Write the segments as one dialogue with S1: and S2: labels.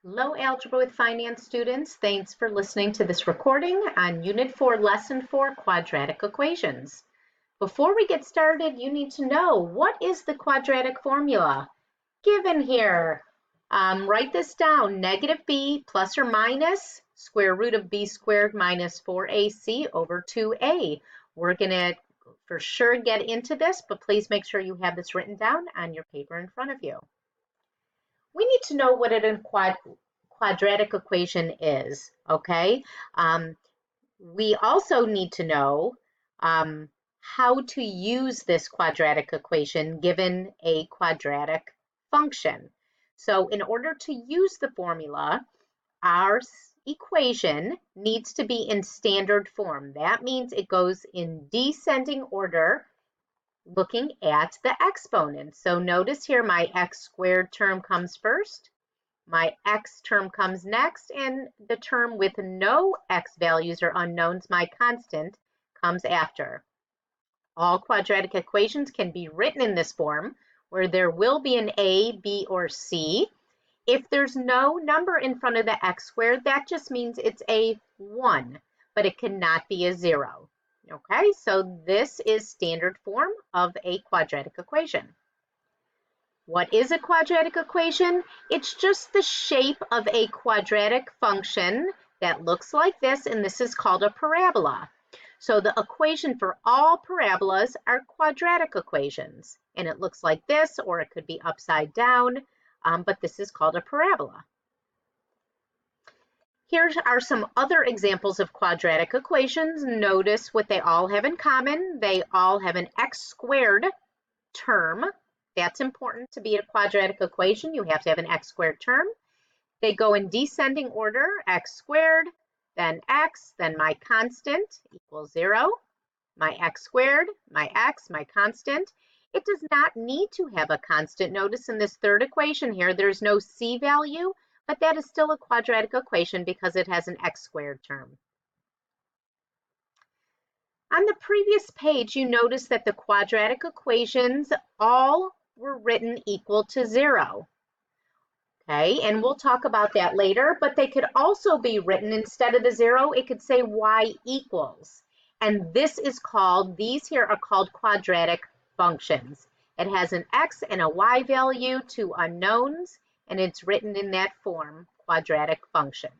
S1: Hello, Algebra with Finance students. Thanks for listening to this recording on Unit 4, Lesson 4, Quadratic Equations. Before we get started, you need to know, what is the quadratic formula? Given here, write this down, negative b plus or minus square root of b squared minus 4ac over 2a. We're going to for sure get into this, but please make sure you have this written down on your paper in front of you. We need to know what a quadratic equation is, okay? We also need to know how to use this quadratic equation given a quadratic function. So in order to use the formula, our equation needs to be in standard form. That means it goes in descending order looking at the exponents. So notice here my x squared term comes first, my x term comes next, and the term with no x values or unknowns, my constant, comes after. All quadratic equations can be written in this form, where there will be an a, b, or c. If there's no number in front of the x squared, that just means it's a 1, but it cannot be a 0. Okay, so this is standard form of a quadratic equation. What is a quadratic equation? It's just the shape of a quadratic function that looks like this, and this is called a parabola. So the equation for all parabolas are quadratic equations, and it looks like this, or it could be upside down, but this is called a parabola. Here are some other examples of quadratic equations. Notice what they all have in common. They all have an x squared term. That's important to be a quadratic equation. You have to have an x squared term. They go in descending order, x squared, then x, then my constant equals 0, my x squared, my x, my constant. It does not need to have a constant. Notice in this third equation here, there's no c value, but that is still a quadratic equation because it has an x squared term. On the previous page, you notice that the quadratic equations all were written equal to 0. Okay, and we'll talk about that later, but they could also be written instead of the 0, it could say y equals. And this is called, these here are called quadratic functions. It has an x and a y value, two unknowns, and it's written in that form, quadratic function.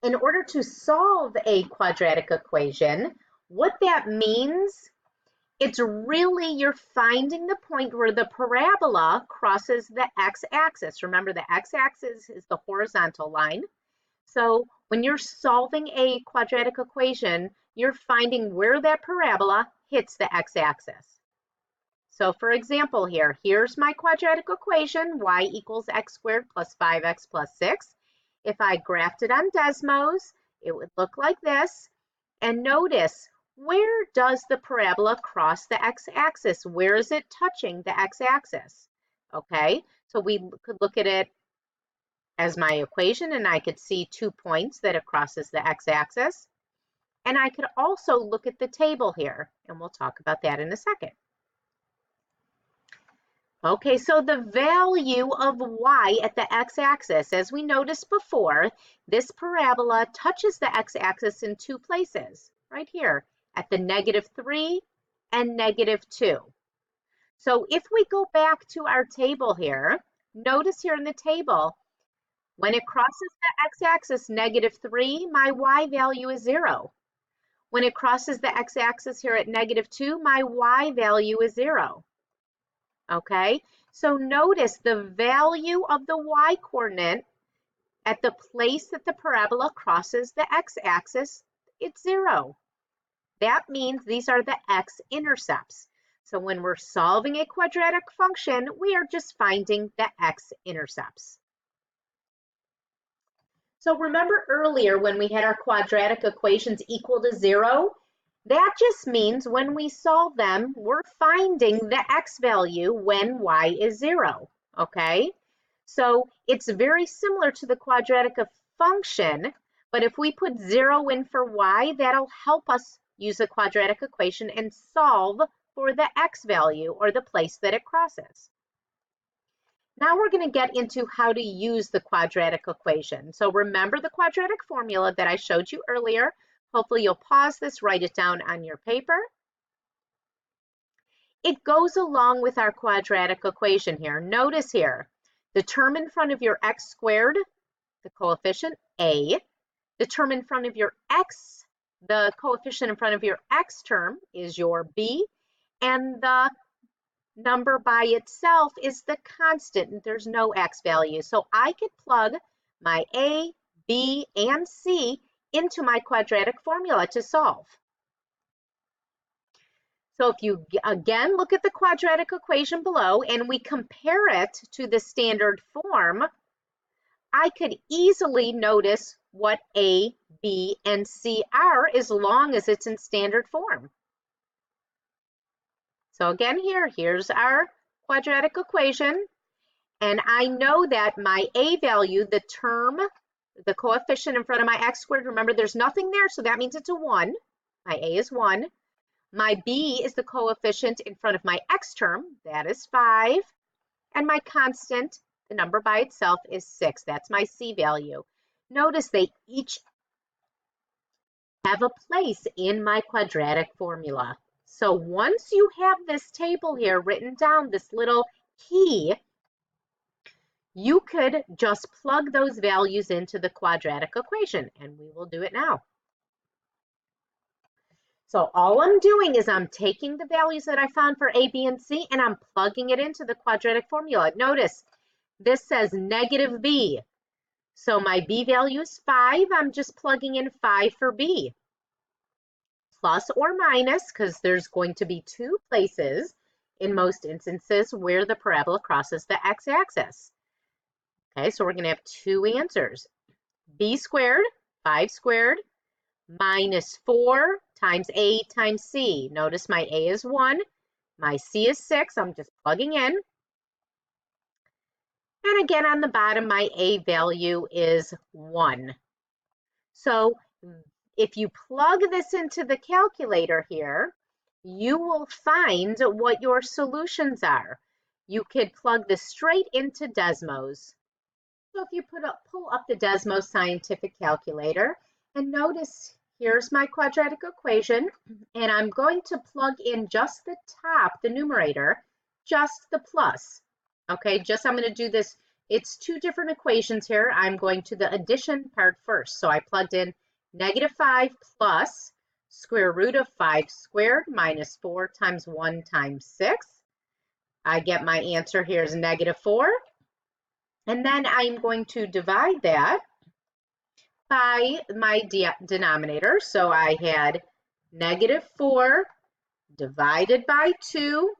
S1: In order to solve a quadratic equation, what that means, it's really you're finding the point where the parabola crosses the x-axis. Remember, the x-axis is the horizontal line. So when you're solving a quadratic equation, you're finding where that parabola hits the x-axis. So for example here, here's my quadratic equation, y equals x squared plus 5x plus 6. If I graphed it on Desmos, it would look like this. And notice, where does the parabola cross the x-axis? Where is it touching the x-axis? Okay, so we could look at it as my equation, and I could see 2 points that it crosses the x-axis. And I could also look at the table here, and we'll talk about that in a second. Okay, so the value of y at the x-axis, as we noticed before, this parabola touches the x-axis in 2 places, right here, at the -3 and -2. So if we go back to our table here, notice here in the table, when it crosses the x-axis -3, my y value is 0. When it crosses the x-axis here at -2, my y value is 0. Okay, so notice the value of the y-coordinate at the place that the parabola crosses the x-axis, it's 0. That means these are the x-intercepts. So when we're solving a quadratic function, we are just finding the x-intercepts. So remember earlier when we had our quadratic equations equal to 0, that just means when we solve them, we're finding the x value when y is 0, okay? So it's very similar to the quadratic function, but if we put 0 in for y, that'll help us use a quadratic equation and solve for the x value or the place that it crosses. Now we're going to get into how to use the quadratic equation. So remember the quadratic formula that I showed you earlier. Hopefully you'll pause this, write it down on your paper. It goes along with our quadratic equation here. Notice here, the term in front of your x squared, the coefficient a, the term in front of your x, the coefficient in front of your x term is your b, and the number by itself is the constant, and there's no x value. So I could plug my a, b, and c into my quadratic formula to solve. So if you again look at the quadratic equation below and we compare it to the standard form, I could easily notice what a, b, and c are as long as it's in standard form. So again here's our quadratic equation, and I know that my a value, the term, the coefficient in front of my x squared, remember there's nothing there, so that means it's a 1. My a is 1. My b is the coefficient in front of my x term, that is 5. And my constant, the number by itself, is 6. That's my c value. Notice they each have a place in my quadratic formula. So once you have this table here written down, this little key, you could just plug those values into the quadratic equation, and we will do it now. So all I'm doing is I'm taking the values that I found for a, b, and c, and I'm plugging it into the quadratic formula. Notice this says negative b. So my b value is 5. I'm just plugging in 5 for b. Plus or minus, because there's going to be 2 places in most instances where the parabola crosses the x-axis. Okay, so we're going to have 2 answers. B squared, 5 squared, minus 4 times a times c. Notice my a is 1, my c is 6. I'm just plugging in. And again, on the bottom, my a value is 1. So if you plug this into the calculator here, you will find what your solutions are. You could plug this straight into Desmos. So if you pull up the Desmos scientific calculator, and notice here's my quadratic equation, and I'm going to plug in just the top, the numerator, just the plus. Okay, I'm going to do this. It's 2 different equations here. I'm going to the addition part first. So I plugged in negative 5 plus square root of 5 squared minus 4 times 1 times 6. I get my answer here is negative 4. And then I'm going to divide that by my denominator. So I had negative 4 divided by 2.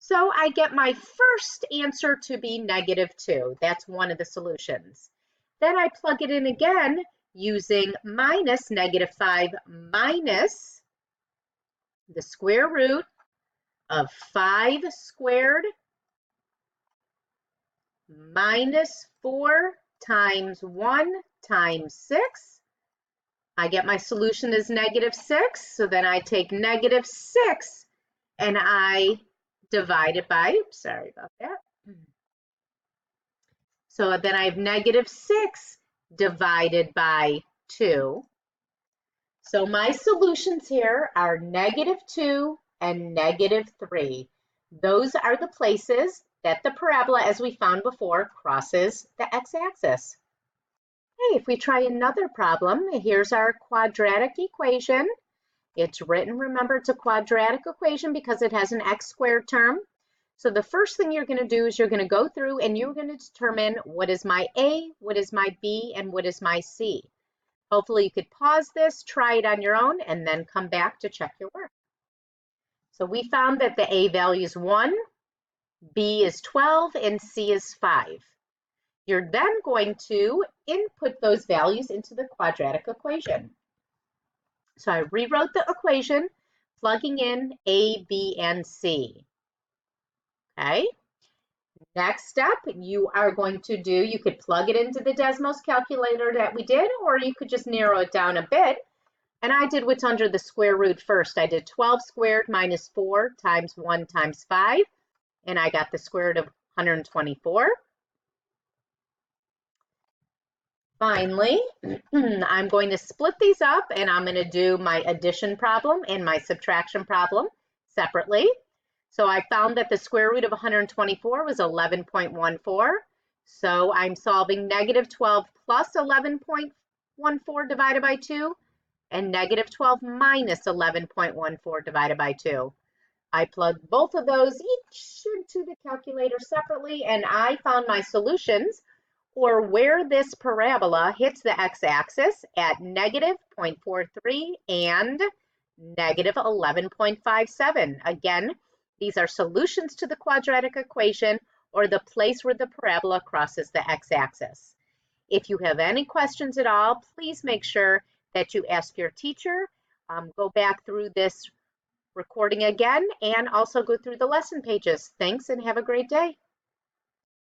S1: So I get my first answer to be negative 2. That's one of the solutions. Then I plug it in again using minus negative 5 minus the square root of 5 squared minus 4 times 1 times 6. I get my solution is negative 6. So then I take negative 6 and I divide it by, sorry about that. So then I have negative 6 divided by 2. So my solutions here are negative 2 and negative 3. Those are the places that the parabola, as we found before, crosses the x-axis. Hey, if we try another problem, here's our quadratic equation. It's written, remember, it's a quadratic equation because it has an x squared term. So the first thing you're going to do is you're going to go through and you're going to determine what is my a, what is my b, and what is my c. Hopefully you could pause this, try it on your own, and then come back to check your work. So we found that the a value is 1, b is 12, and c is 5. You're then going to input those values into the quadratic equation. So I rewrote the equation, plugging in a, b, and c. Okay. Next step, you are going to do, you could plug it into the Desmos calculator that we did, or you could just narrow it down a bit. And I did what's under the square root first. I did 12 squared minus 4 times 1 times 5, and I got the square root of 124. Finally, I'm going to split these up and I'm going to do my addition problem and my subtraction problem separately. So I found that the square root of 124 was 11.14. So I'm solving negative 12 plus 11.14 divided by 2 and negative 12 minus 11.14 divided by 2. I plugged both of those each into the calculator separately and I found my solutions, or where this parabola hits the x-axis at negative 0.43 and negative 11.57. Again, these are solutions to the quadratic equation, or the place where the parabola crosses the x-axis. If you have any questions at all, please make sure that you ask your teacher. Go back through this recording again and also go through the lesson pages. Thanks and have a great day.